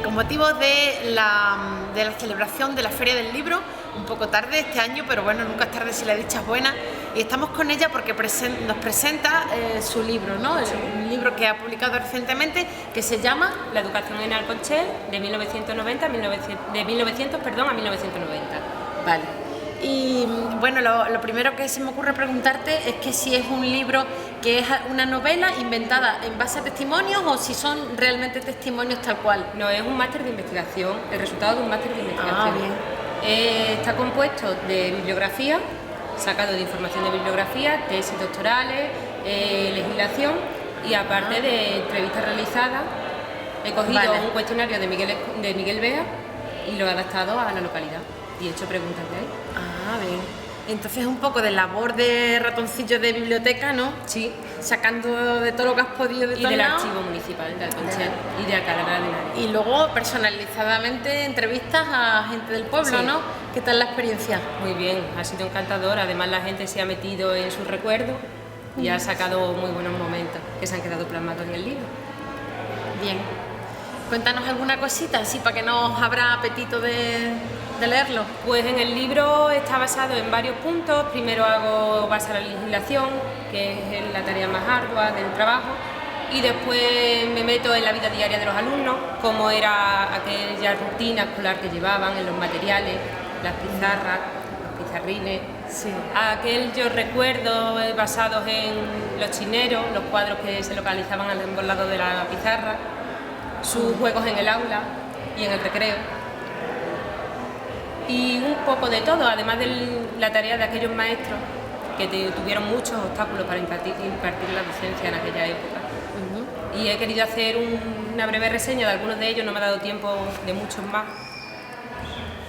con motivo de la celebración de la Feria del Libro, un poco tarde este año, pero bueno, nunca es tarde si la dicha es buena, y estamos con ella porque nos presenta su libro, ¿no? Un libro que ha publicado recientemente que se llama La educación en Alconchel, de 1990 a 1990. Vale. Y bueno, lo primero que se me ocurre preguntarte es que si es un libro que es una novela inventada en base a testimonios o si son realmente testimonios tal cual. No, es un máster de investigación, el resultado de un máster de investigación. Bien. Está compuesto de bibliografía, sacado de información de bibliografía, tesis doctorales, legislación y aparte de entrevistas realizadas. He cogido un cuestionario de Miguel Bea y lo he adaptado a la localidad y he hecho preguntas de él. Bien. Entonces un poco de labor de ratoncillo de biblioteca, ¿no? Sí. Sacando de todo lo que has podido de y todos del lados. archivo municipal de Alconchel y de Alcalá de Henares. Y luego personalizadamente entrevistas a gente del pueblo, Sí. ¿no? ¿Qué tal la experiencia? Muy bien, ha sido encantador. Además la gente se ha metido en sus recuerdos y ha sacado muy buenos momentos que se han quedado plasmados en el libro. Bien. Cuéntanos alguna cosita, así para que nos abra apetito de leerlo. Pues en el libro está basado en varios puntos. Primero hago base a la legislación, que es la tarea más ardua del trabajo, y después me meto en la vida diaria de los alumnos, cómo era aquella rutina escolar que llevaban, en los materiales, las pizarras, los pizarrines. Sí. Aquellos recuerdos basados en los chineros, los cuadros que se localizaban a ambos lados de la pizarra, sus juegos en el aula y en el recreo. Y un poco de todo, además de la tarea de aquellos maestros que tuvieron muchos obstáculos para impartir la docencia en aquella época. Y he querido hacer una breve reseña de algunos de ellos, no me ha dado tiempo de muchos más.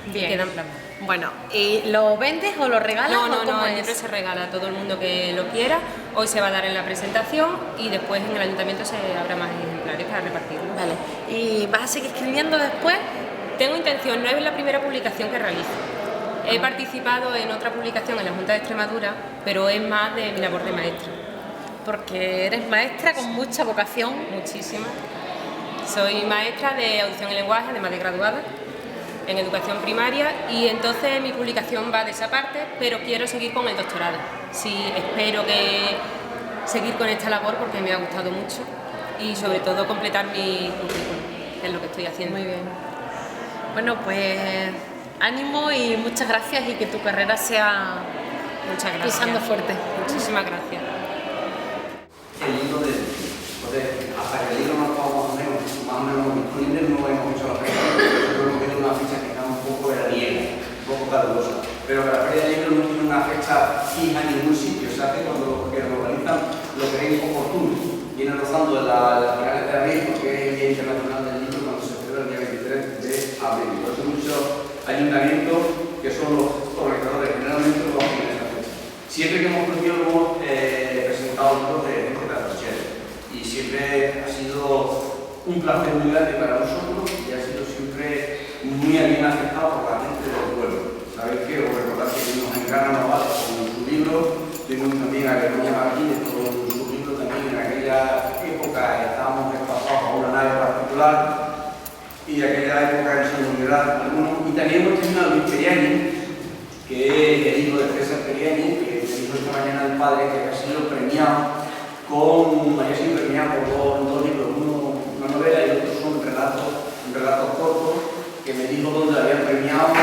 Bien. Quedan plasmados. Bueno, ¿y lo vendes o lo regalas? No, el libro se regala a todo el mundo que lo quiera. Hoy se va a dar en la presentación y después en el ayuntamiento habrá más ejemplares para repartirlo. Vale. ¿Y vas a seguir escribiendo después? Tengo intención, no es la primera publicación que realizo. He participado en otra publicación en la Junta de Extremadura, pero es más de mi labor de maestra. Porque eres maestra con mucha vocación. Muchísima. Soy maestra de audición y lenguaje, además de graduada en educación primaria, y entonces mi publicación va de esa parte, pero quiero seguir con el doctorado. Sí, espero que seguir con esta labor porque me ha gustado mucho y sobre todo completar mi currículum, que es lo que estoy haciendo. Muy bien. Bueno, pues ánimo y muchas gracias y que tu carrera sea Muchas gracias. pisando fuerte. Muchísimas gracias. El libro hasta que el libro no está más o menos disponible, no hemos hecho la fecha. Yo creo que es una fecha que está un poco herediana, un poco calurosa. Pero que la Feria del Libro no tiene una fecha fija en ningún sitio, se hace cuando lo organizan lo creéis oportuno. Viene rozando en la finales de abril, porque es el Día Internacional del Libro, cuando se celebra el día 23 de abril. Por eso muchos ayuntamientos que son los organizadores generalmente lo hacen en esa fecha. Siempre que hemos podido hemos presentado libros de gente de Alconchel y siempre ha sido un placer muy grande para nosotros y ha sido siempre muy bien aceptado por la gente del pueblo. Sabéis que os recordad que tuvimos en Carnaval con su libro, tuvimos también a Begoña Martínez con su libro también en aquella época estábamos desplazados a una nave particular y en aquella época en San Miguel algunos, y también hemos tenido a Luis Periani, que es el hijo de César Periani, que me dijo esta mañana el padre que ha sido premiado por dos libros, uno una novela y otro son relatos cortos, que me dijo dónde la habían premiado, un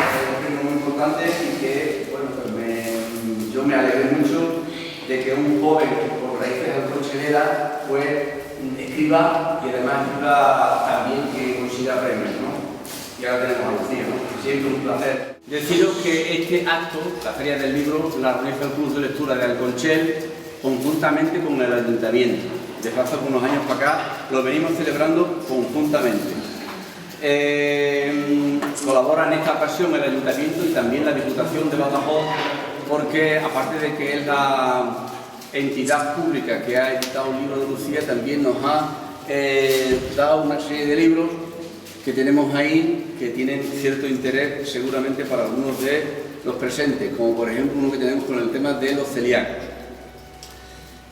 premio muy importante y que, bueno, pues yo me alegré mucho de que un joven con raíces alconcheleras pues escriba y además escriba también que consiga premios, ¿no? Y ahora tenemos a Lucía, ¿no? Siempre un placer. Deciros que este acto, la Feria del Libro, la organiza el Club de Lectura de Alconchel conjuntamente con el Ayuntamiento. Desde hace unos años para acá lo venimos celebrando conjuntamente. Colabora en esta ocasión el Ayuntamiento y también la Diputación de Badajoz, porque aparte de que es la entidad pública que ha editado el libro de Lucía, también nos ha dado una serie de libros que tenemos ahí que tienen cierto interés seguramente para algunos de los presentes, como por ejemplo uno que tenemos con el tema de los celíacos.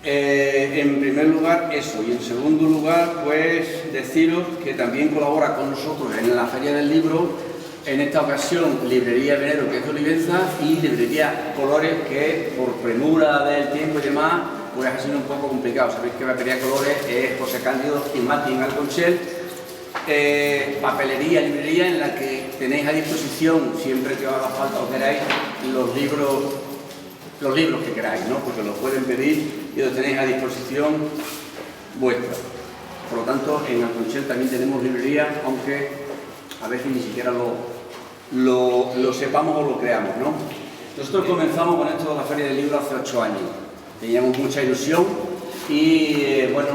En primer lugar eso, y en segundo lugar pues deciros que también colabora con nosotros en la Feria del Libro, en esta ocasión Librería Venero, que es de Olivenza, y Librería Colores, que por premura del tiempo y demás pues ha sido un poco complicado. Sabéis que Papelería Colores es José Cándido y Martín Alconchel. Papelería, librería en la que tenéis a disposición, siempre que os haga falta o queráis, los libros que queráis, ¿no? Porque los pueden pedir y los tenéis a disposición vuestra. Por lo tanto, en Alconchel también tenemos librería, aunque a veces ni siquiera lo sepamos o lo creamos, ¿no? Nosotros comenzamos con esto de la Feria del Libro hace 8 años. Teníamos mucha ilusión y, bueno,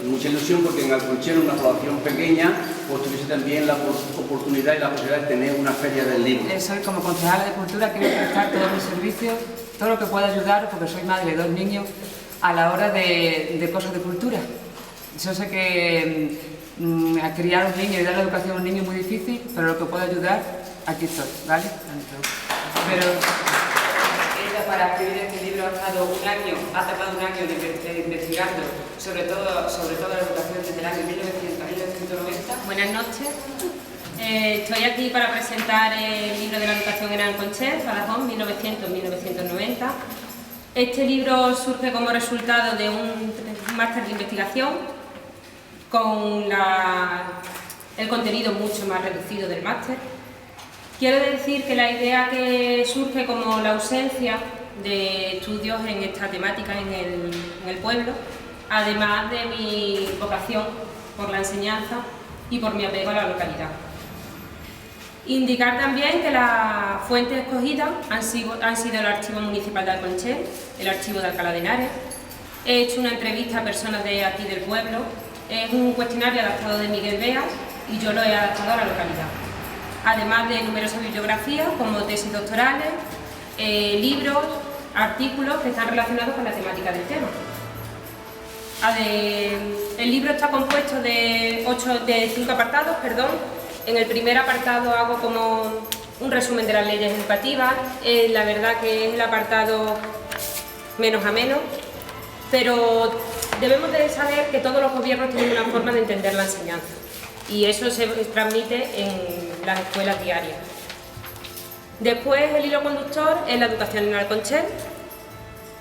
mucha ilusión porque en Alconchel, una población pequeña, pues tuviese también la oportunidad y la posibilidad de tener una Feria del Libro. Soy como concejala de Cultura, quiero prestar todos mis servicios, todo lo que pueda ayudar, porque soy madre de 2 niños, a la hora de cosas de cultura. Yo sé que a criar un niño y dar la educación a un niño es muy difícil, pero lo que pueda ayudar, aquí estoy, ¿vale? Pero ella, para escribir este libro, ha tardado un año investigando sobre todo la educación desde el año 1990. Buenas noches. Estoy aquí para presentar el libro de la educación en Alconchel, Badajoz, 1900-1990. Este libro surge como resultado de un máster de investigación con el contenido mucho más reducido del máster. Quiero decir que la idea que surge como la ausencia de estudios en esta temática en el pueblo, además de mi vocación por la enseñanza y por mi apego a la localidad. Indicar también que las fuentes escogidas han sido el Archivo Municipal de Alconchel, el Archivo de Alcalá de Henares. He hecho una entrevista a personas de aquí del pueblo, es un cuestionario adaptado de Miguel Beas y yo lo he adaptado a la localidad. Además de numerosas bibliografías como tesis doctorales, libros, artículos que están relacionados con la temática del tema. El libro está compuesto de 5 apartados, En el primer apartado hago como un resumen de las leyes educativas, la verdad que es el apartado menos ameno, pero debemos de saber que todos los gobiernos tienen una forma de entender la enseñanza y eso se transmite en las escuelas diarias. Después el hilo conductor es la educación en Alconchel,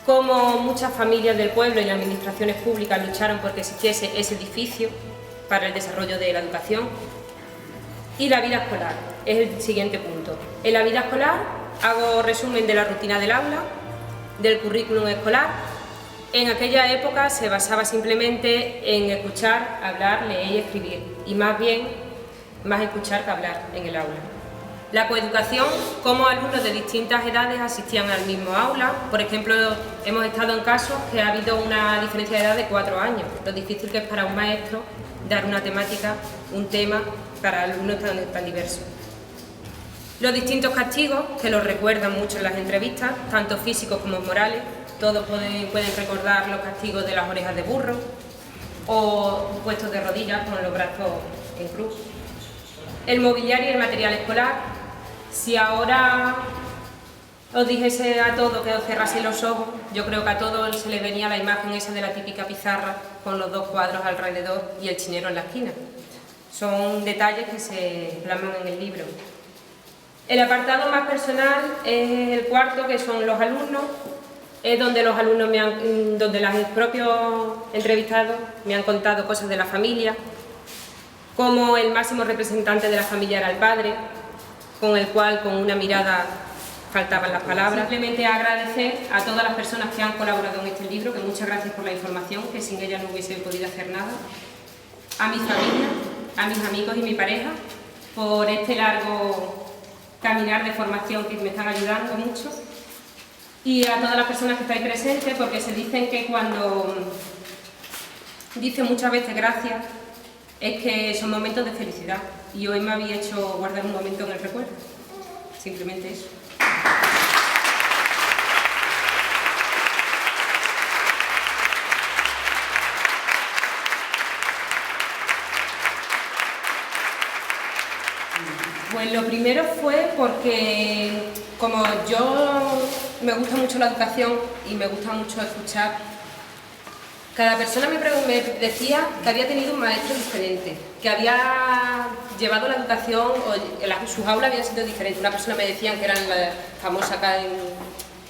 cómo muchas familias del pueblo y las administraciones públicas lucharon porque existiese ese edificio para el desarrollo de la educación. Y la vida escolar, es el siguiente punto. En la vida escolar hago resumen de la rutina del aula, del currículum escolar. En aquella época se basaba simplemente en escuchar, hablar, leer y escribir, y más escuchar que hablar en el aula. La coeducación, cómo alumnos de distintas edades asistían al mismo aula. Por ejemplo, hemos estado en casos que ha habido una diferencia de edad de 4 años, lo difícil que es para un maestro dar una temática, un tema, para alumnos tan diversos. Los distintos castigos, que los recuerdan mucho en las entrevistas, tanto físicos como morales, todos pueden recordar los castigos de las orejas de burro o puestos de rodillas con los brazos en cruz. El mobiliario y el material escolar. Si ahora os dijese a todos que os cerraseis los ojos, yo creo que a todos se les venía la imagen esa de la típica pizarra con los 2 cuadros alrededor y el chinero en la esquina. Son detalles que se plasman en el libro. El apartado más personal es el cuarto, que son los alumnos, es donde los alumnos donde los propios entrevistados me han contado cosas de la familia, como el máximo representante de la familia era el padre, con el cual con una mirada faltaban las palabras. Simplemente agradecer a todas las personas que han colaborado en este libro, que muchas gracias por la información, que sin ella no hubiese podido hacer nada, a mi familia, a mis amigos y mi pareja, por este largo caminar de formación que me están ayudando mucho, y a todas las personas que estáis presentes, porque se dicen que cuando dicen muchas veces gracias, es que son momentos de felicidad, y hoy me había hecho guardar un momento en el recuerdo, simplemente eso. Pues lo primero fue porque, como yo me gusta mucho la educación y me gusta mucho escuchar, Cada persona me decía que había tenido un maestro diferente, que había llevado la educación, o sus aulas habían sido diferentes. Una persona me decían que eran la famosa acá en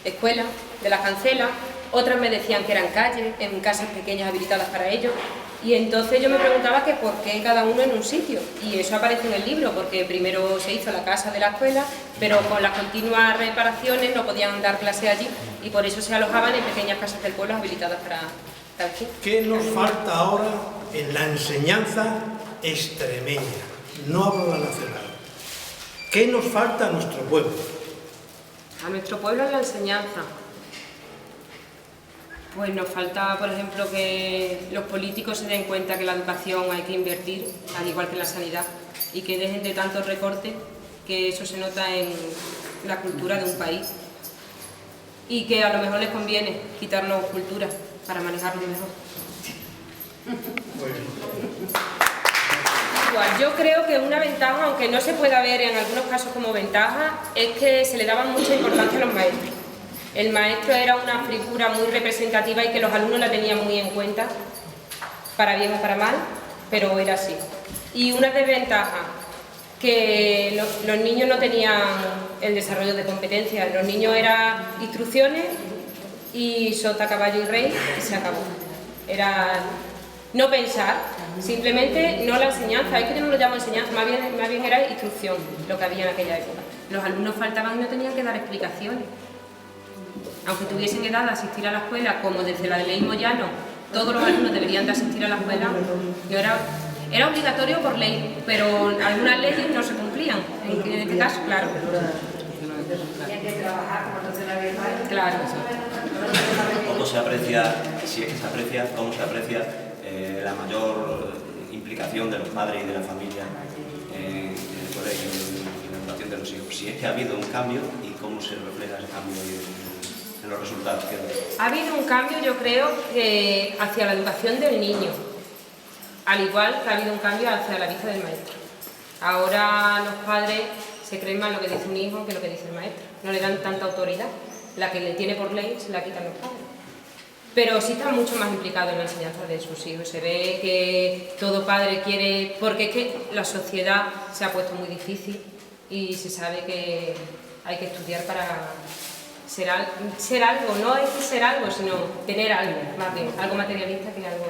escuela, de las cancelas, otras me decían que eran calles, en casas pequeñas habilitadas para ellos. Y entonces yo me preguntaba que por qué cada uno en un sitio, y eso aparece en el libro, porque primero se hizo la casa de la escuela, pero con las continuas reparaciones no podían dar clase allí, y por eso se alojaban en pequeñas casas del pueblo habilitadas para cada quien. ¿Qué nos falta ahora en la enseñanza extremeña? No hablo de la nacional. ¿Qué nos falta a nuestro pueblo? A nuestro pueblo en la enseñanza. Pues nos falta, por ejemplo, que los políticos se den cuenta que la educación hay que invertir, al igual que en la sanidad, y que dejen de tantos recortes, que eso se nota en la cultura de un país. Y que a lo mejor les conviene quitarnos cultura para manejarlo mejor. Igual, yo creo que una ventaja, aunque no se pueda ver en algunos casos como ventaja, es que se le daba mucha importancia a los maestros. El maestro era una figura muy representativa y que los alumnos la tenían muy en cuenta, para bien o para mal, pero era así. Y una desventaja, que los niños no tenían el desarrollo de competencias, los niños eran instrucciones y sota, caballo y rey, y se acabó. Era no pensar, simplemente no la enseñanza, es que yo no lo llamo enseñanza, más bien era instrucción lo que había en aquella época. Los alumnos faltaban y no tenían que dar explicaciones. Aunque tuviesen edad de asistir a la escuela, como desde la ley Moyano, todos los alumnos deberían de asistir a la escuela, era obligatorio por ley, pero algunas leyes no se cumplían, en este caso, claro. Tenían que trabajar como entonces la había. Claro. ¿Cómo se aprecia, si es que se aprecia, cómo se aprecia la mayor implicación de los padres y de la familia en el colegio, en la educación de los hijos? Si es que ha habido un cambio y cómo se refleja ese cambio en los resultados que da. Ha habido un cambio, yo creo, que hacia la educación del niño, al igual que ha habido un cambio hacia la vista del maestro. Ahora los padres se creen más lo que dice un hijo que lo que dice el maestro. No le dan tanta autoridad. La que le tiene por ley se la quitan los padres. Pero sí están mucho más implicados en la enseñanza de sus hijos. Se ve que todo padre quiere... Porque es que la sociedad se ha puesto muy difícil y se sabe que hay que estudiar para ser algo. No es ser algo, sino tener algo, más bien. Algo materialista que algo...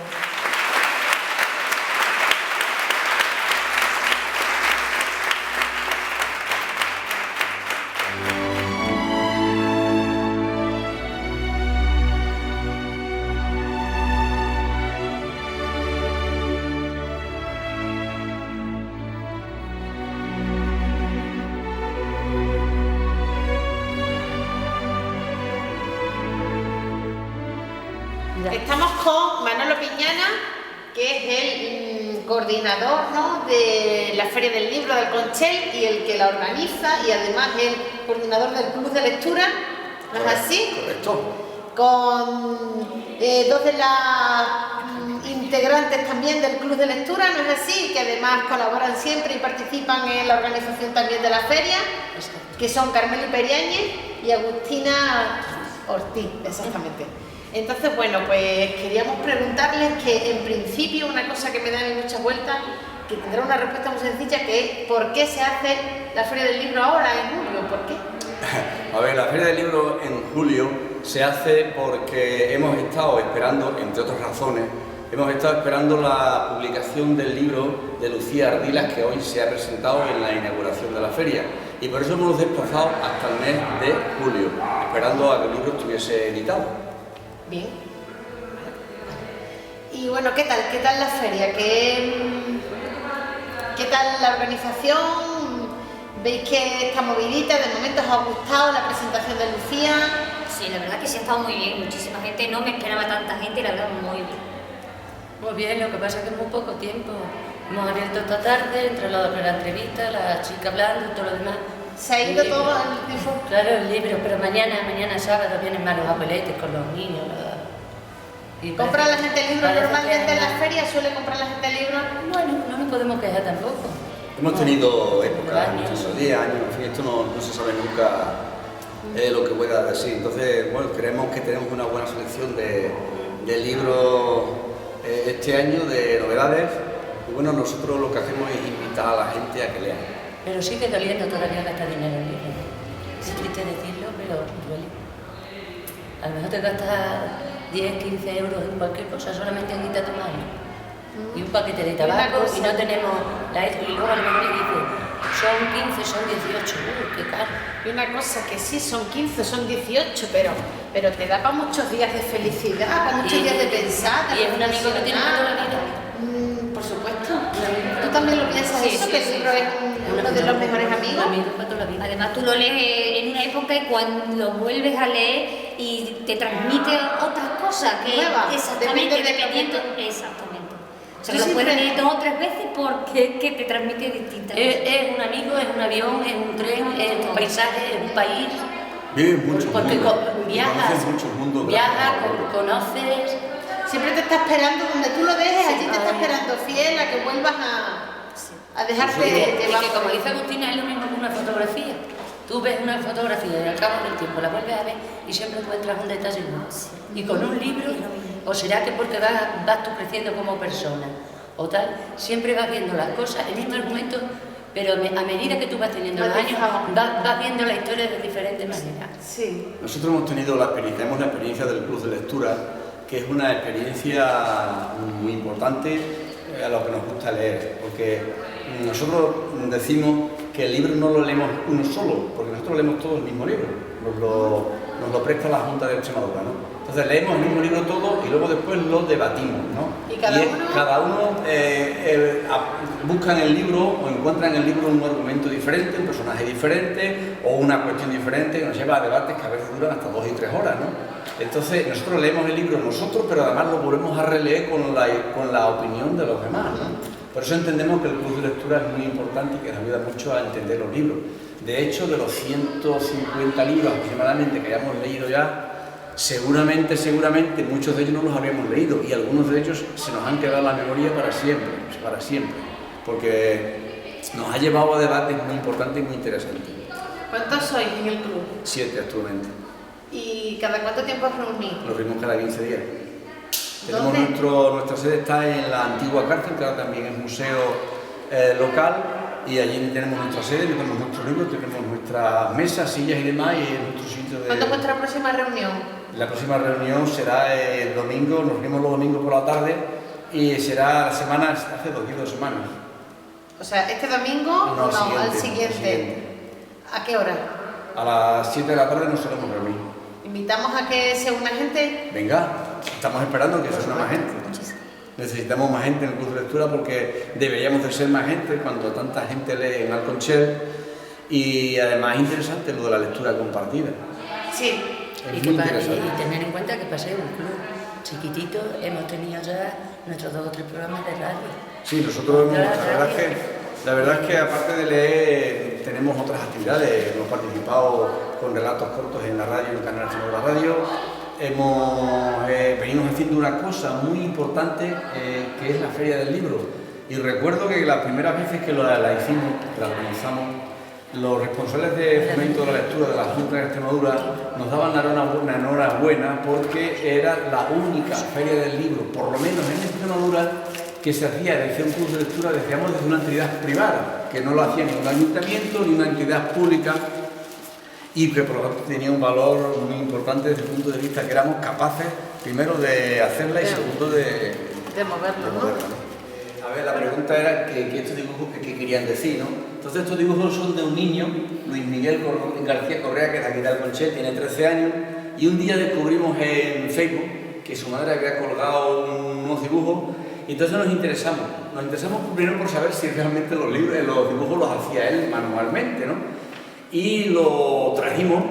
Estamos con Manolo Piñana, que es el coordinador, ¿no?, de la Feria del Libro del Conchel y el que la organiza, y además el coordinador del Club de Lectura, ¿no es así? Correcto. Con dos de las integrantes también del Club de Lectura, ¿no es así? Que además colaboran siempre y participan en la organización también de la feria, que son Carmelo Periáñez y Agustina Ortiz, exactamente. Entonces, bueno, pues queríamos preguntarles que en principio una cosa que me da muchas vueltas, que tendrá una respuesta muy sencilla, que es ¿por qué se hace la Feria del Libro ahora, en julio? ¿Por qué? A ver, la Feria del Libro en julio se hace porque hemos estado esperando, entre otras razones, hemos estado esperando la publicación del libro de Lucía Ardilas, que hoy se ha presentado en la inauguración de la feria. Y por eso hemos desplazado hasta el mes de julio, esperando a que el libro estuviese editado. Bien. Y bueno, ¿qué tal la feria? ¿Qué tal la organización? ¿Veis que está movidita? ¿De momento os ha gustado la presentación de Lucía? Sí, la verdad que sí ha estado muy bien, muchísima gente, no me esperaba tanta gente y la verdad muy bien. Muy bien, lo que pasa es que es muy poco tiempo. Hemos abierto esta tarde, entre la entrevista, la chica hablando y todo lo demás. ¿Se ha ido todo el tiempo? Claro, el libro, pero mañana sábado vienen más los apeletes con los niños. ¿Compra la gente libros normalmente en las ferias? ¿Suele comprar la gente libros? Bueno, no nos podemos quejar tampoco. Hemos tenido épocas, muchos 10 años, en fin, esto no se sabe nunca lo que pueda decir. Entonces, bueno, creemos que tenemos una buena selección de del libro este año de novedades. Y bueno, nosotros lo que hacemos es invitar a la gente a que lean. Pero sigue doliendo todavía gastar dinero en libros. Es triste decirlo, pero duele. A lo mejor te gastas 10, 15 euros en cualquier cosa, solamente en irte a tomar. Y un paquete de tabaco, y no tenemos la esto, y luego a lo mejor le dice, son 15, son 18, qué caro. Y una cosa que sí, son 15, son 18, pero te da para muchos días de felicidad, para muchos días de pensar. Y es un amigo que tiene toda la vida. Por supuesto. ¿Tú también lo piensas Sí, eso? sí, que el sí, libro sí. es uno de los mejores amigos. Amigos para toda la vida. Además, tú lo lees en una época y cuando lo vuelves a leer y te transmite otras cosas que Nuevas, exactamente depende del dependiendo. momento. Exactamente. O sea, Yo lo siempre- puedes leer 2 o 3 veces porque es que te transmite distintas cosas. Es un amigo, es un avión, es un tren, es un paisaje, es un país. Viven muchos Porque mundos, viajas, conoces muchos mundos. viajas, conoces. Siempre te está esperando, donde tú lo dejes, allí te está Ay. esperando fiel a que vuelvas a dejarte Y llevar. que como dice Agustina, es lo mismo que una fotografía. Tú ves una fotografía y al cabo del tiempo la vuelves a ver y siempre encuentras un detalle nuevo. Y con un libro, o será que porque vas tú creciendo como persona, o tal, siempre vas viendo las cosas, el mismo argumento, pero a medida que tú vas teniendo los años, vas viendo la historia de diferentes maneras. Sí. Nosotros hemos tenido la experiencia del Club de Lectura, que es una experiencia muy importante a lo que nos gusta leer, porque nosotros decimos que el libro no lo leemos uno solo, porque nosotros leemos todo el mismo libro, nos lo presta la Junta de Extremadura, ¿no? Entonces leemos el mismo libro todo y luego después lo debatimos, ¿no? ¿Y cada uno? Busca en el libro o encuentra en el libro un argumento diferente, un personaje diferente o una cuestión diferente que nos lleva a debates que a veces duran hasta 2 y 3 horas, ¿no? Entonces nosotros leemos el libro nosotros, pero además lo volvemos a releer con la opinión de los demás, ¿no? Por eso entendemos que el club de lectura es muy importante y que nos ayuda mucho a entender los libros. De hecho, de los 150 libros aproximadamente que hayamos leído ya, seguramente muchos de ellos no los habíamos leído y algunos de ellos se nos han quedado en la memoria para siempre, porque nos ha llevado a debates muy importantes y muy interesantes. ¿Cuántos sois en el club? 7 actualmente. ¿Y cada cuánto tiempo os reunís? Nos reunimos cada 15 días. ¿Dónde? Nuestra sede está en la antigua cárcel, que ahora también es museo local, y allí tenemos nuestra sede, tenemos nuestros libros, tenemos nuestras mesas, sillas y demás, y es nuestro sitio de... ¿Cuándo es vuestra próxima reunión? La próxima reunión será el domingo, nos reunimos los domingos por la tarde, y será la semana, hace 2 semanas. O sea, ¿este domingo? No, al el siguiente. siguiente. ¿A qué hora? A las 7 de la tarde nos solemos reunir. ¿Invitamos a que se una gente? Venga, estamos esperando que se una más gente. Necesitamos más gente en el club de lectura porque deberíamos de ser más gente cuando tanta gente lee en Alconchel, y además es interesante lo de la lectura compartida. Sí. Es muy interesante. Y tener en cuenta que pasé un club chiquitito, hemos tenido ya nuestros 2 o 3 programas de radio. Sí, nosotros la verdad es que aparte de leer tenemos otras actividades. Hemos participado con relatos cortos en la radio, en el canal de la radio. Venimos haciendo una cosa muy importante que es la Feria del Libro. Y recuerdo que las primeras veces que la hicimos, que la organizamos, los responsables de fomento de la lectura de la Junta de Extremadura nos daban una enhorabuena porque era la única feria del libro, por lo menos en Extremadura, que se hacía desde un club de lectura, decíamos, desde una entidad privada, que no lo hacía ni un ayuntamiento ni una entidad pública, y que por lo tanto tenía un valor muy importante desde el punto de vista que éramos capaces, primero, de hacerla y segundo, de moverlo, ¿no? A ver, la pregunta era que estos dibujos qué querían decir, ¿no? Entonces estos dibujos son de un niño, Luis Miguel García Correa, que es de aquí de Alconchel, tiene 13 años, y un día descubrimos en Facebook que su madre había colgado unos dibujos, y entonces nos interesamos primero por saber si realmente los dibujos los hacía él manualmente, ¿no? Y lo trajimos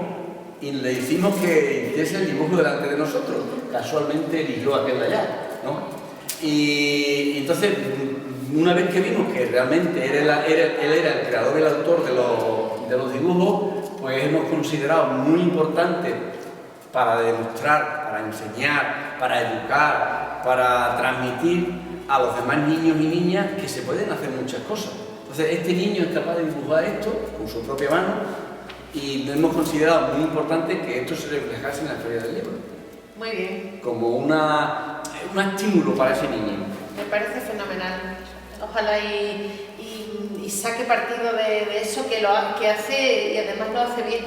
y le hicimos que hiciese el dibujo delante de nosotros, casualmente eligió aquel de allá, ¿no? Y entonces, una vez que vimos que realmente él era el creador y el autor de los dibujos, pues hemos considerado muy importante para demostrar, para enseñar, para educar, para transmitir a los demás niños y niñas que se pueden hacer muchas cosas. Entonces, este niño es capaz de dibujar esto con su propia mano y hemos considerado muy importante que esto se reflejase en la Feria del Libro. Muy bien. como un estímulo para ese niño. Me parece fenomenal. Ojalá y saque partido de eso que hace y además lo hace bien.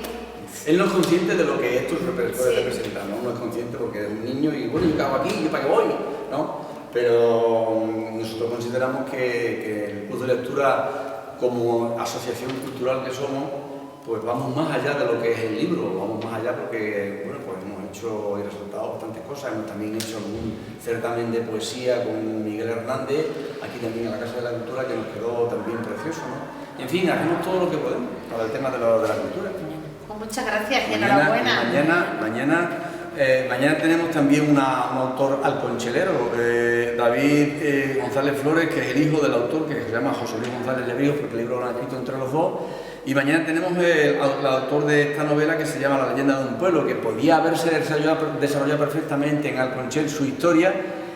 Él no es consciente de lo que esto puede representar, ¿no? No es consciente porque es un niño y bueno, yo qué hago aquí, yo para qué voy, ¿no? Pero nosotros consideramos que el Club de Lectura, como asociación cultural que somos, pues vamos más allá de lo que es el libro, vamos más allá porque, bueno, pues hemos hecho y resultado bastantes cosas, hemos también hecho algún certamen de poesía con Miguel Hernández, aquí también en la Casa de la Cultura, que nos quedó también precioso, ¿no? Y en fin, hacemos todo lo que podemos para el tema de la cultura. Pues muchas gracias y enhorabuena. Mañana tenemos también un autor alconchelero, David González Flores, que es el hijo del autor, que se llama José Luis González de Ríos, porque el libro lo han escrito entre los dos. Y mañana tenemos el autor de esta novela que se llama La leyenda de un pueblo, que podía haberse desarrollado perfectamente en Alconchel su historia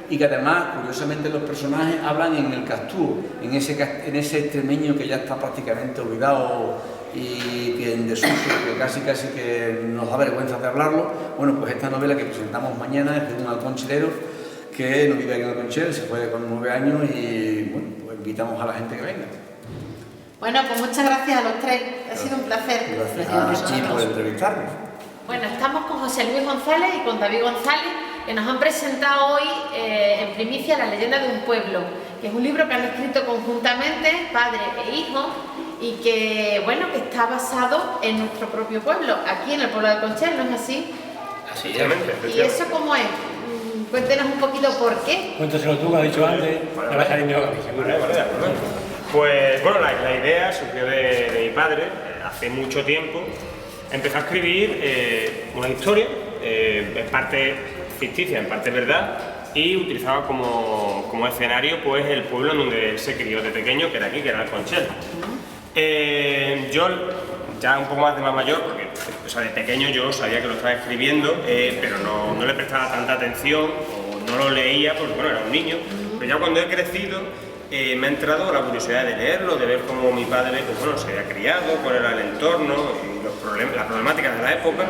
y que además, curiosamente, los personajes hablan en el castú, en ese extremeño que ya está prácticamente olvidado y que en desuso, que casi que nos da vergüenza de hablarlo. Bueno, pues esta novela que presentamos mañana es de un alconchelero que no vive aquí en Alconchel, se fue con 9 años y bueno, pues invitamos a la gente que venga. Bueno, pues muchas gracias a los tres, ha sido un placer. Gracias a ti por entrevistarnos. Bueno, estamos con José Luis González y con David González, que nos han presentado hoy en primicia La leyenda de un pueblo, que es un libro que han escrito conjuntamente, padre e hijo, y que, bueno, que está basado en nuestro propio pueblo, aquí en el pueblo de Alconchel, ¿no es así? Así es. ¿Y eso cómo es? Cuéntenos un poquito por qué. Cuéntaselo tú, que has dicho antes, para dejar el niño. Pues bueno, la idea surgió de mi padre hace mucho tiempo. Empezó a escribir una historia, en parte ficticia, en parte verdad, y utilizaba como escenario pues el pueblo en donde él se crió de pequeño, que era aquí, que era Alconchel. Yo, ya un poco más de más mayor, porque o sea, de pequeño yo sabía que lo estaba escribiendo, pero no le prestaba tanta atención o no lo leía porque bueno, era un niño. Pero ya cuando he crecido me ha entrado la curiosidad de leerlo, de ver cómo mi padre pues, bueno, se había criado, cuál era el entorno y las problemáticas de la época.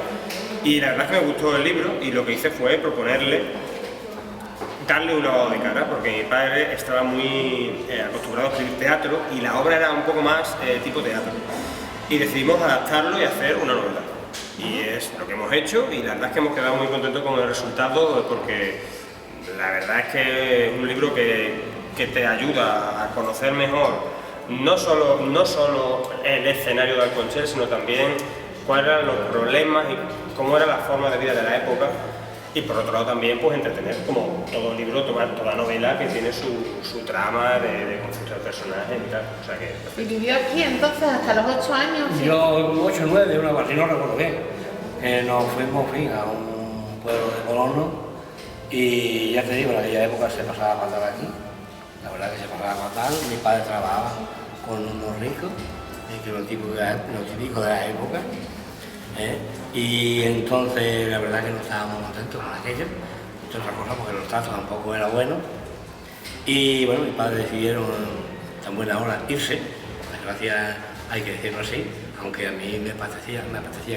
Y la verdad es que me gustó el libro y lo que hice fue proponerle darle un lavado de cara, porque mi padre estaba muy acostumbrado a escribir teatro y la obra era un poco más tipo teatro. Y decidimos adaptarlo y hacer una novela. Y es lo que hemos hecho y la verdad es que hemos quedado muy contentos con el resultado porque la verdad es que es un libro que te ayuda a conocer mejor no solo el escenario de Alconchel, sino también cuáles eran los problemas y cómo era la forma de vida de la época. Y por otro lado también pues entretener, como todo libro, toda novela que tiene su trama de conflicto de personajes y tal. O sea que, ¿Y vivió aquí entonces hasta los 8 años? ¿Sí? Yo 8 o 9, una barra, no recuerdo bien. Nos fuimos a un pueblo de colonos y ya te digo, en aquella época se pasaba fatal aquí. La verdad que se pasaba fatal. Mi padre trabajaba con unos ricos, que lo típico de la época. Y entonces la verdad que no estábamos contentos con aquello, entre otras cosas porque los tratos tampoco eran buenos. Y bueno, mis padres decidieron tan buena hora irse, por desgracia hay que decirlo así, aunque a mí me apetecía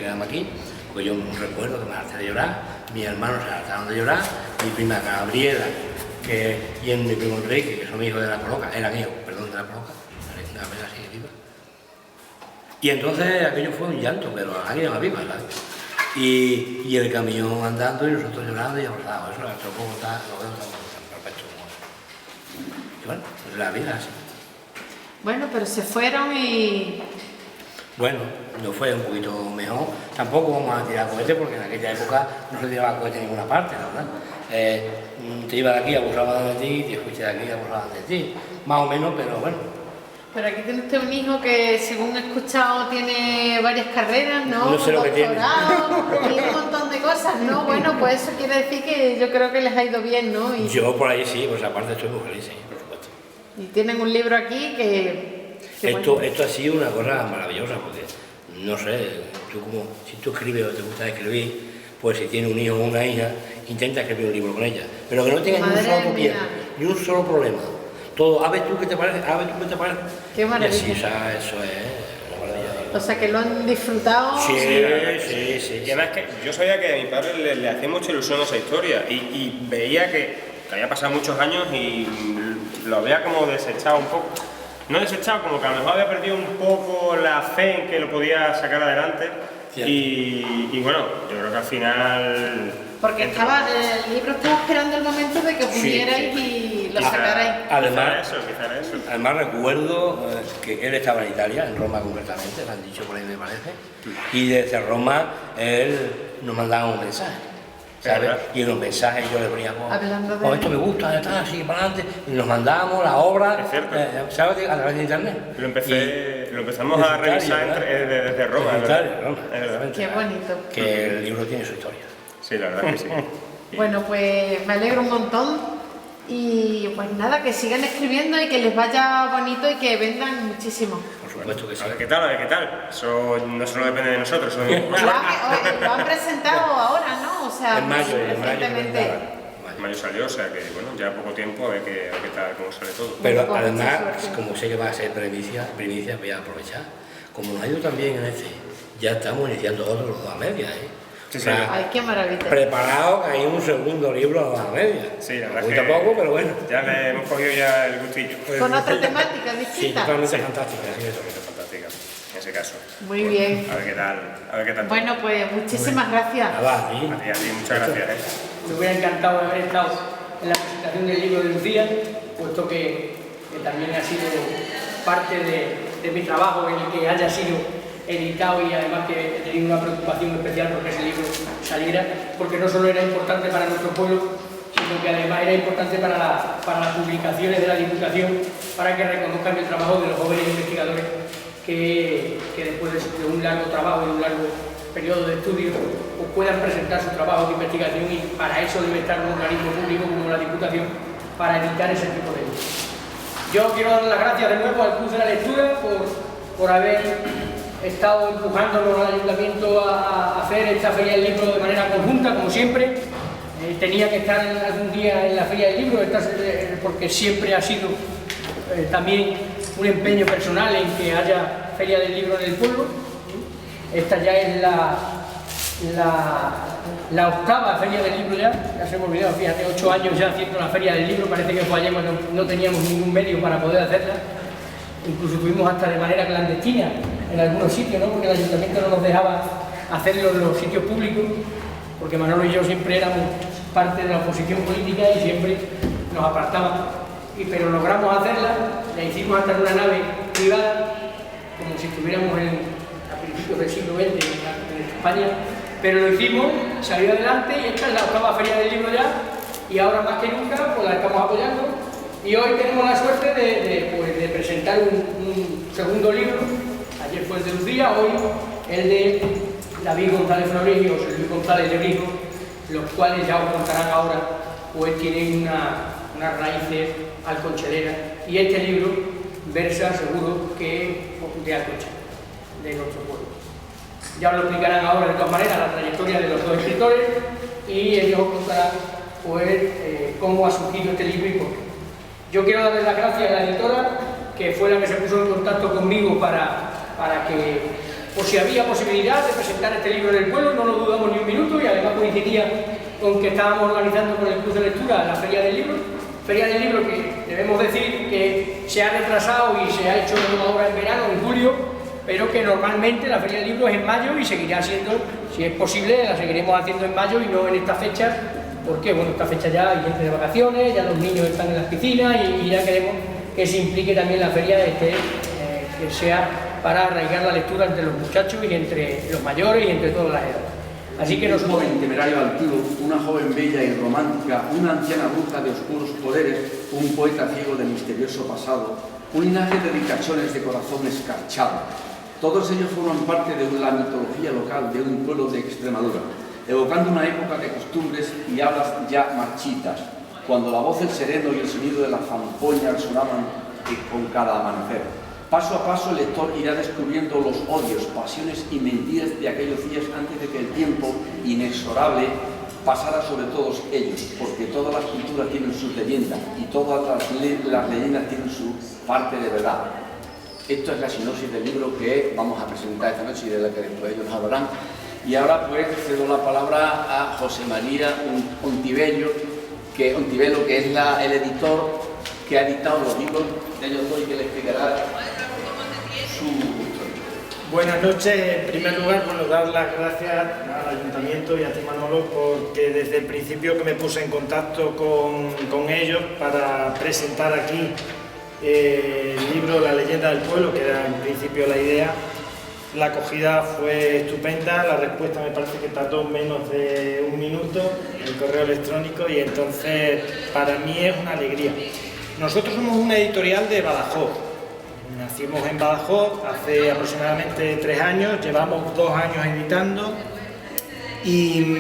quedarme aquí, porque yo recuerdo que me harté de llorar, mis hermanos se hartaron de llorar, mi prima Gabriela y mi primo Enrique, que son hijos de la Coloca, eran hijos, perdón, de la Coloca, Gabriela sigue viva. Y entonces aquello fue un llanto, pero a alguien más viva, ¿verdad? Y el camión andando y nosotros llorando y abrazados. Eso lo puedo contar, lo veo perfecto. Y bueno, pues la vida así. Bueno, pero se fueron y... Bueno, no fue un poquito mejor. Tampoco vamos a tirar cohetes porque en aquella época no se tiraba cohetes en ninguna parte, la verdad. Te iba de aquí, abusaban de ti, te fuiste de aquí, abusaban de ti. Más o menos, pero bueno. Pero aquí tiene usted un hijo que, según he escuchado, tiene varias carreras, ¿no? No sé lo que tiene. Y un montón de cosas, ¿no? Bueno, pues eso quiere decir que yo creo que les ha ido bien, ¿no? Y... Yo por ahí sí, pues aparte estoy muy feliz, sí, por supuesto. Y tienen un libro aquí que esto ha sido una cosa maravillosa, porque, no sé, si tú escribes o te gusta escribir, pues si tienes un hijo o una hija, intenta escribir un libro con ella. Pero que no tengas ni un solo tropiezo, ni un solo problema. Todo, a ver tú qué te parece, a ver tú qué te parece. Qué maravilla. Y así, eso es una maravilla. O sea que lo han disfrutado. Sí. Y además que yo sabía que a mi padre le hacía mucha ilusión esa historia y veía que había pasado muchos años y lo había como desechado un poco. No desechado, como que a lo mejor había perdido un poco la fe en que lo podía sacar adelante. Y bueno, yo creo que al final... Porque el libro estaba esperando el momento de que os unierais y lo sacarais. Además recuerdo que él estaba en Italia, en Roma concretamente, lo han dicho por ahí me parece, y desde Roma él nos mandaba un mensaje, ¿sabes? Y en los mensajes yo le ponía, esto me gusta, está así para adelante, y nos mandábamos la obra, ¿sabes? A través de internet. Lo empezamos a revisar desde Roma. Qué bonito. Que el libro tiene su historia. Sí, la verdad que sí. Bueno, pues me alegro un montón y pues nada, que sigan escribiendo y que les vaya bonito y que vendan muchísimo. Por supuesto que sí. A ver qué tal. Eso no solo depende de nosotros. Lo han presentado ahora, ¿no? O sea, en mayo, recientemente. En mayo salió, o sea que bueno, ya poco tiempo a ver qué tal, cómo sale todo. Pero además, como sé que va a ser primicia voy a aprovechar. Como nos ha ido también en ya estamos iniciando otros a medias, Sí, Ay, qué maravilla. Preparado que hay un segundo libro a media. Sí, la verdad muy que poco, pero bueno. Ya le hemos cogido ya el gustillo. Con otra temática distinta. Sí, totalmente fantástica. Fantástica, en ese caso. Muy bien. A ver qué tal. Bueno, pues muchísimas gracias. Nada, a ti, muchas gracias. Me hubiera encantado haber estado en la presentación del libro de Lucía, puesto que también ha sido parte de mi trabajo el que haya sido editado y además que he tenido una preocupación especial porque ese libro saliera, porque no solo era importante para nuestro pueblo, sino que además era importante para las publicaciones de la Diputación, para que reconozcan el trabajo de los jóvenes investigadores que después de un largo trabajo y de un largo periodo de estudio pues puedan presentar su trabajo de investigación, y para eso debe estar un organismo público como la Diputación para editar ese tipo de libros. Yo quiero dar las gracias de nuevo al Club de la Lectura por haber estado empujándonos al Ayuntamiento a hacer esta Feria del Libro de manera conjunta, como siempre. Tenía que estar algún día en la Feria del Libro, porque siempre ha sido también un empeño personal en que haya Feria del Libro en el pueblo. Esta ya es la octava Feria del Libro ya se me olvidó, fíjate, 8 años ya haciendo la Feria del Libro, parece que fue ayer cuando no teníamos ningún medio para poder hacerla. Incluso tuvimos hasta de manera clandestina en algunos sitios, ¿no? Porque el ayuntamiento no nos dejaba hacerlo en los sitios públicos, porque Manolo y yo siempre éramos parte de la oposición política y siempre nos apartábamos. Pero logramos hacerla, la hicimos hasta en una nave privada, como si estuviéramos a principios del siglo XX en España, pero lo hicimos, salió adelante y esta es la octava Feria del Libro ya, y ahora más que nunca pues la estamos apoyando. Y hoy tenemos la suerte de presentar un segundo libro. Ayer fue el de Lucía, hoy el de David González Flores y José Luis González de Rico, los cuales ya os contarán ahora, pues tienen unas raíces alconcheleras. Y este libro versa seguro que de Alconcha, de nuestro pueblo. Ya os lo explicarán ahora de todas maneras la trayectoria de los dos escritores y ellos os contarán pues, cómo ha surgido este libro y por qué. Yo quiero darle las gracias a la editora, que fue la que se puso en contacto conmigo para que, por si había posibilidad de presentar este libro en el pueblo, no lo dudamos ni un minuto, y además coincidía con que estábamos organizando con el Club de Lectura la Feria del Libro que debemos decir que se ha retrasado y se ha hecho ahora en verano, en julio, pero que normalmente la Feria del Libro es en mayo y seguirá siendo, si es posible, la seguiremos haciendo en mayo y no en esta fecha. Porque bueno, esta fecha ya hay gente de vacaciones, ya los niños están en las piscinas y ya queremos que se implique también la feria que sea para arraigar la lectura entre los muchachos y entre los mayores y entre todas las edades. Así que un joven temerario altivo, una joven bella y romántica, una anciana bruja de oscuros poderes, un poeta ciego de misterioso pasado, un linaje de ricachones de corazón escarchado. Todos ellos forman parte de la mitología local de un pueblo de Extremadura, evocando una época de costumbres y hablas ya marchitas, cuando la voz del sereno y el sonido de la zampoña resonaban con cada amanecer. Paso a paso el lector irá descubriendo los odios, pasiones y mentiras de aquellos días antes de que el tiempo inexorable pasara sobre todos ellos, porque todas las culturas tienen sus leyendas y todas las leyendas tienen su parte de verdad. Esto es la sinopsis del libro que vamos a presentar esta noche y de la que después ellos nos hablarán. Y ahora pues cedo la palabra a José María Ontivello, que es el editor que ha editado los libros de ellos dos y que le explicará su historia. Buenas noches. En primer lugar, dar las gracias al Ayuntamiento y a ti, Manolo, porque desde el principio que me puse en contacto con ellos para presentar aquí el libro La leyenda del pueblo, que era en principio la idea, la acogida fue estupenda, la respuesta me parece que tardó menos de un minuto, el correo electrónico, y entonces para mí es una alegría. Nosotros somos una editorial de Badajoz. Nacimos en Badajoz hace aproximadamente 3 años, llevamos 2 años editando y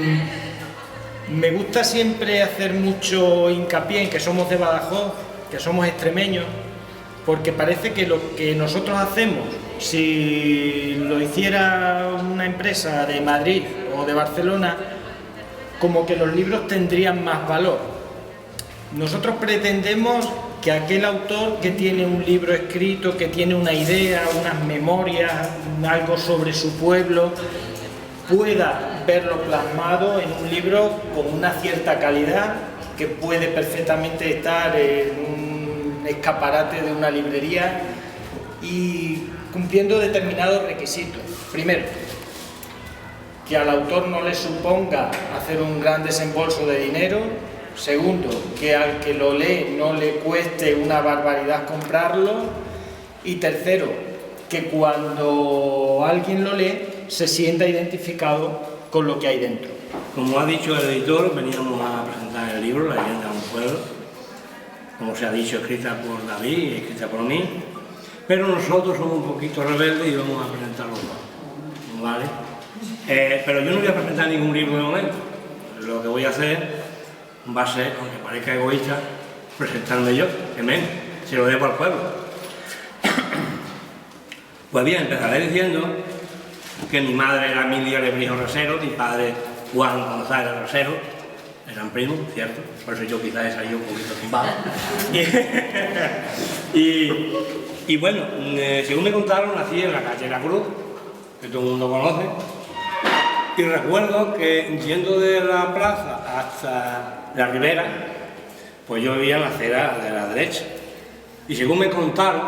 me gusta siempre hacer mucho hincapié en que somos de Badajoz, que somos extremeños, porque parece que lo que nosotros hacemos, si lo hiciera una empresa de Madrid o de Barcelona, como que los libros tendrían más valor. Nosotros pretendemos que aquel autor que tiene un libro escrito, que tiene una idea, unas memorias, algo sobre su pueblo, pueda verlo plasmado en un libro con una cierta calidad, que puede perfectamente estar en un escaparate de una librería y cumpliendo determinados requisitos. Primero, que al autor no le suponga hacer un gran desembolso de dinero. Segundo, que al que lo lee no le cueste una barbaridad comprarlo. Y tercero, que cuando alguien lo lee se sienta identificado con lo que hay dentro. Como ha dicho el editor, veníamos a presentar el libro La leyenda de un pueblo, como se ha dicho, escrita por David y escrita por mí, pero nosotros somos un poquito rebeldes y vamos a presentarlo dos, ¿vale? Pero yo no voy a presentar ningún libro de momento. Lo que voy a hacer va a ser, aunque parezca egoísta, presentarme yo, que menos, se lo debo al pueblo. Pues bien, empezaré diciendo que mi madre era Emilia Lebrijo Rasero, mi padre Juan González Rasero, eran primos, ¿cierto? Por eso yo quizás he salido un poquito tumbado. Y bueno, según me contaron, nací en la calle de la Cruz, que todo el mundo conoce, y recuerdo que yendo de la plaza hasta la Ribera, pues yo vivía en la acera de la derecha. Y según me contaron,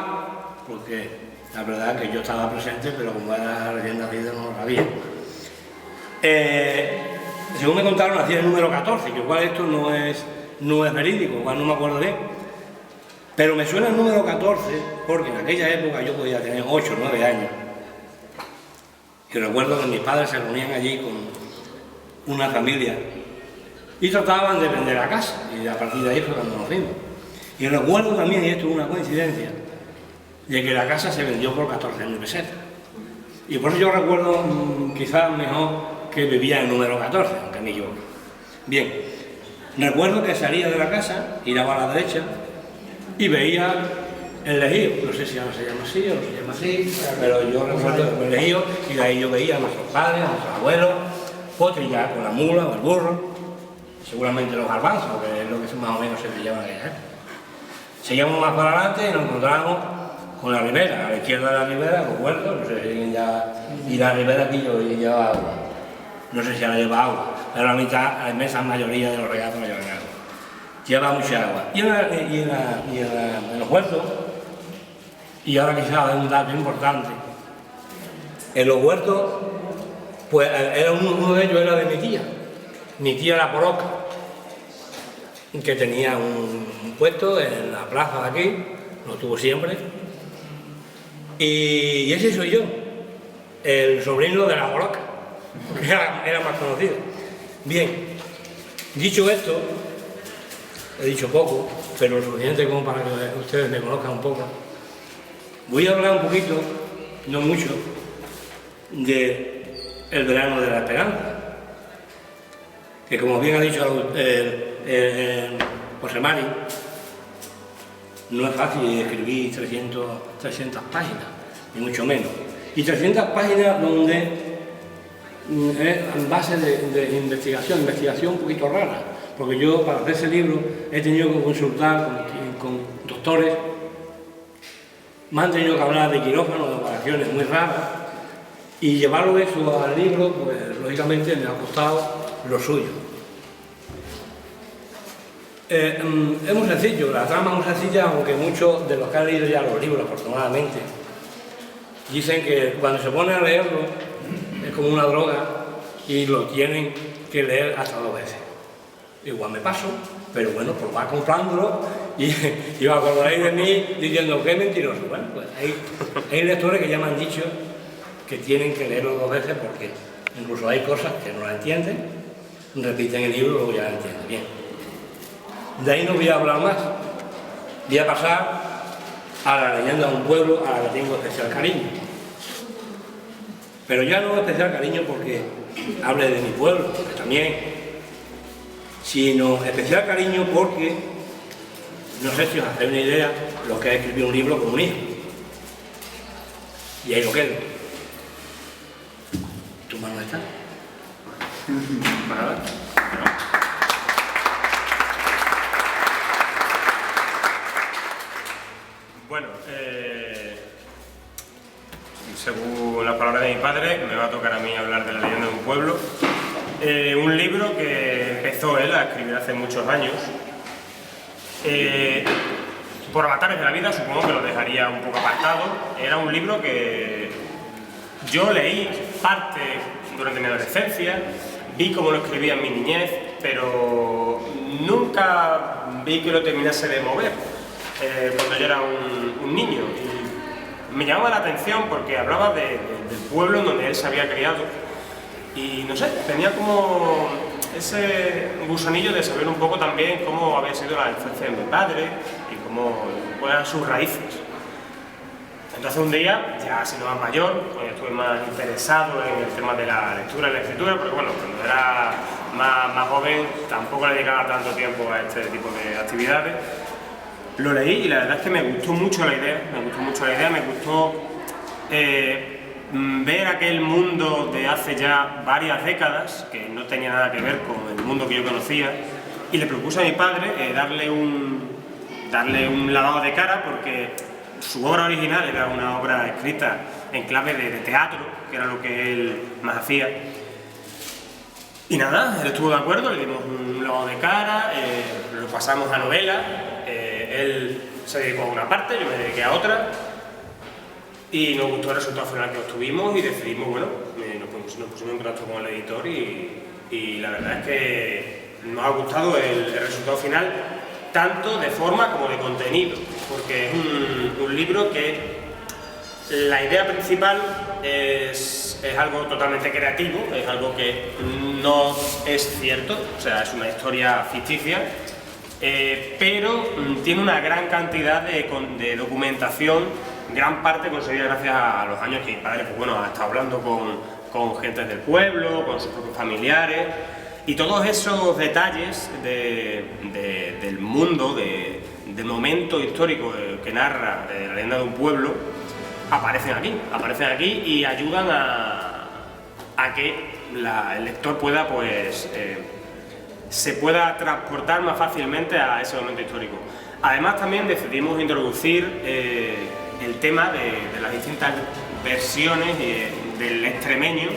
porque la verdad es que yo estaba presente, pero como era recién nacido no lo sabía, según me contaron, nací en el número 14, que igual esto no es verídico, igual no me acuerdo bien. Pero me suena el número 14 porque en aquella época yo podía tener 8 o 9 años. Y recuerdo que mis padres se reunían allí con una familia y trataban de vender la casa, y a partir de ahí fue cuando nos fuimos. Y recuerdo también, y esto es una coincidencia, de que la casa se vendió por 14.000 pesetas. Y por eso yo recuerdo quizás mejor que vivía en el número 14, aunque me equivoque. Bien, recuerdo que salía de la casa, giraba a la derecha y veía el Ejío. No sé si ahora se llama así o no se llama así, pero yo recuerdo el Ejío, y de ahí yo veía a nuestros padres, a nuestros abuelos, potrillar con la mula o el burro, seguramente los garbanzos, que es lo que más o menos se pillaban allá. Seguíamos más para adelante y nos encontramos con la ribera, a la izquierda de la ribera, recuerdo, no sé si ya, y la ribera aquí yo llevaba agua, no sé si ahora lleva agua, pero la mitad, la inmensa mayoría de los regatos no llevan agua, lleva mucha agua. Y en los huertos, y ahora quizás es un dato importante, en los huertos, pues uno de ellos era de mi tía la Poroca, que tenía un puesto en la plaza de aquí, lo tuvo siempre, y ese soy yo, el sobrino de la Poroca, porque era más conocido. Bien, dicho esto, he dicho poco, pero lo suficiente como para que ustedes me conozcan un poco. Voy a hablar un poquito, no mucho, de el verano de la esperanza, que como bien ha dicho José Mari, no es fácil escribir 300 páginas, ni mucho menos. Y 300 páginas donde es en base de investigación un poquito rara, porque yo para hacer ese libro he tenido que consultar con doctores me han tenido que hablar de quirófano, de operaciones muy raras, y llevarlo eso al libro, pues lógicamente me ha costado lo suyo. Es muy sencillo, la trama es muy sencilla, aunque muchos de los que han leído ya los libros, afortunadamente, dicen que cuando se ponen a leerlo es como una droga y lo tienen que leer hasta 2 veces. Igual me paso, pero bueno, pues va comprándolo y os acordaréis de mí diciendo que es mentiroso. Bueno, pues hay lectores que ya me han dicho que tienen que leerlo 2 veces porque incluso hay cosas que no la entienden, repiten el libro y luego ya la entienden bien. De ahí no voy a hablar más, voy a pasar a la leyenda de un pueblo a la que tengo especial cariño. Pero ya no especial cariño porque hable de mi pueblo, que también, sino especial cariño porque, no sé si os hacéis una idea, lo que es escribir un libro con un hijo. Y ahí lo quedo. ¿Tu mano está? Nada. Bueno, según las palabras de mi padre, me va a tocar a mí hablar de la leyenda de un pueblo. Un libro que empezó él a escribir hace muchos años. Por avatares de la vida, supongo que lo dejaría un poco apartado. Era un libro que yo leí parte durante mi adolescencia, vi cómo lo escribía en mi niñez, pero nunca vi que lo terminase de mover cuando yo era un niño. Y me llamaba la atención porque hablaba del pueblo en donde él se había criado y no sé, tenía como ese gusanillo de saber un poco también cómo había sido la infancia de mi padre y cómo eran sus raíces. Entonces un día, ya siendo más mayor, pues estuve más interesado en el tema de la lectura y la escritura, porque bueno, cuando era más joven tampoco le dedicaba tanto tiempo a este tipo de actividades. Lo leí y la verdad es que me gustó mucho la idea, me gustó ver aquel mundo de hace ya varias décadas, que no tenía nada que ver con el mundo que yo conocía, y le propuse a mi padre darle un lavado de cara, porque su obra original era una obra escrita en clave de teatro, que era lo que él más hacía. Y nada, él estuvo de acuerdo, le dimos un lavado de cara, lo pasamos a novela, él se dedicó a una parte, yo me dediqué a otra, y nos gustó el resultado final que obtuvimos y decidimos, bueno, nos pusimos en contacto con el editor y la verdad es que nos ha gustado el resultado final, tanto de forma como de contenido, porque es un libro que la idea principal es algo totalmente creativo, es algo que no es cierto, o sea, es una historia ficticia, pero tiene una gran cantidad de documentación, gran parte conseguida gracias a los años que mi padre, pues bueno, ha estado hablando con gente del pueblo, con sus propios familiares, y todos esos detalles del mundo, del momento histórico que narra de la leyenda de un pueblo, aparecen aquí y ayudan a que el lector pueda, pues, se pueda transportar más fácilmente a ese momento histórico. Además también decidimos introducir el tema de las distintas versiones del extremeño,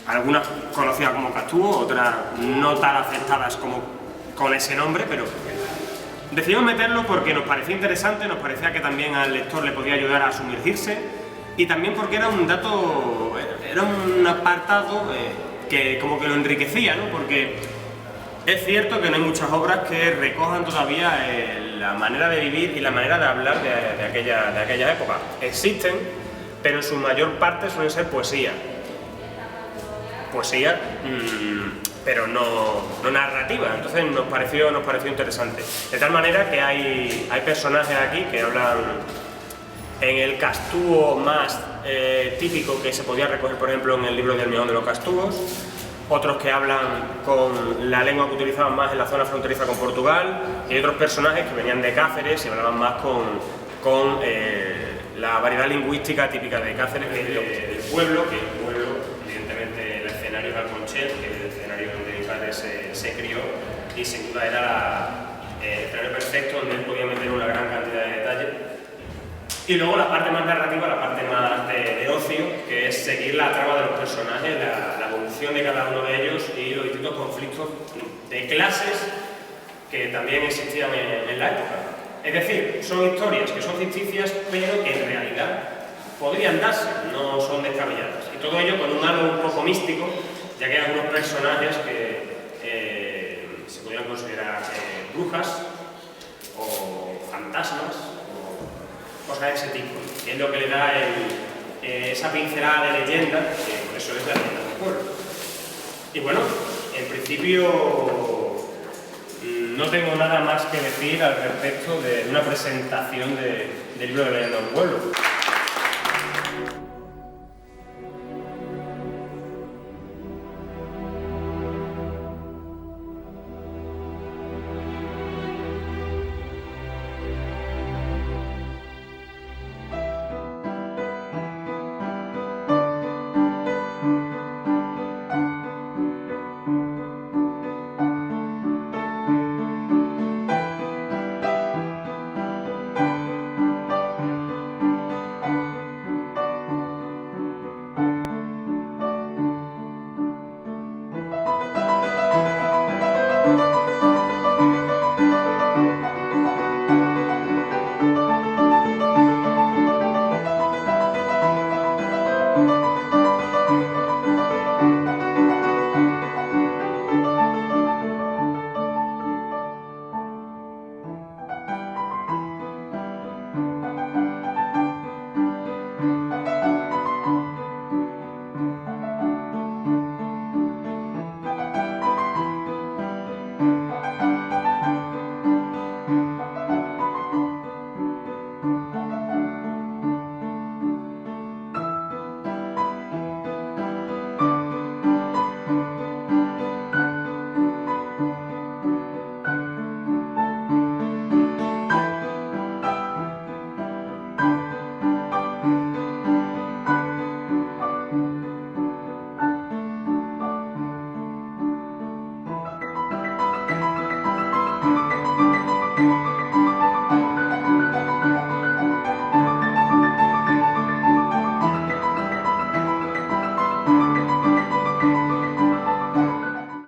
algunas conocidas como Castúo, otras no tan aceptadas como con ese nombre, pero decidimos meterlo porque nos parecía interesante, nos parecía que también al lector le podía ayudar a sumergirse y también porque era un dato, era un apartado que como que lo enriquecía, ¿no? Porque es cierto que no hay muchas obras que recojan todavía la manera de vivir y la manera de hablar de aquella época. Existen, pero en su mayor parte suelen ser poesía, pero no narrativa, entonces nos pareció interesante. De tal manera que hay personajes aquí que hablan en el Castúo más típico que se podía recoger, por ejemplo, en el libro del Miajón de los Castúos, otros que hablan con la lengua que utilizaban más en la zona fronteriza con Portugal, y otros personajes que venían de Cáceres y hablaban más con la variedad lingüística típica de Cáceres, del pueblo, que el pueblo, evidentemente, el escenario es Alconchel, que es el escenario donde mi padre se crió, y sin duda era el escenario perfecto donde él podía meter una gran cantidad de detalles. Y luego la parte más narrativa, la parte más de ocio, que es seguir la trama de los personajes, la evolución de cada uno de ellos y los distintos conflictos de clases que también existían en la época. Es decir, son historias que son ficticias, pero que en realidad podrían darse, no son descabelladas. Y todo ello con un halo un poco místico, ya que hay algunos personajes que se podrían considerar brujas o fantasmas, cosas de ese tipo, que es lo que le da esa pincelada de leyenda, que por eso es la leyenda del pueblo. Y bueno, en principio no tengo nada más que decir al respecto de una presentación del libro de la leyenda del pueblo.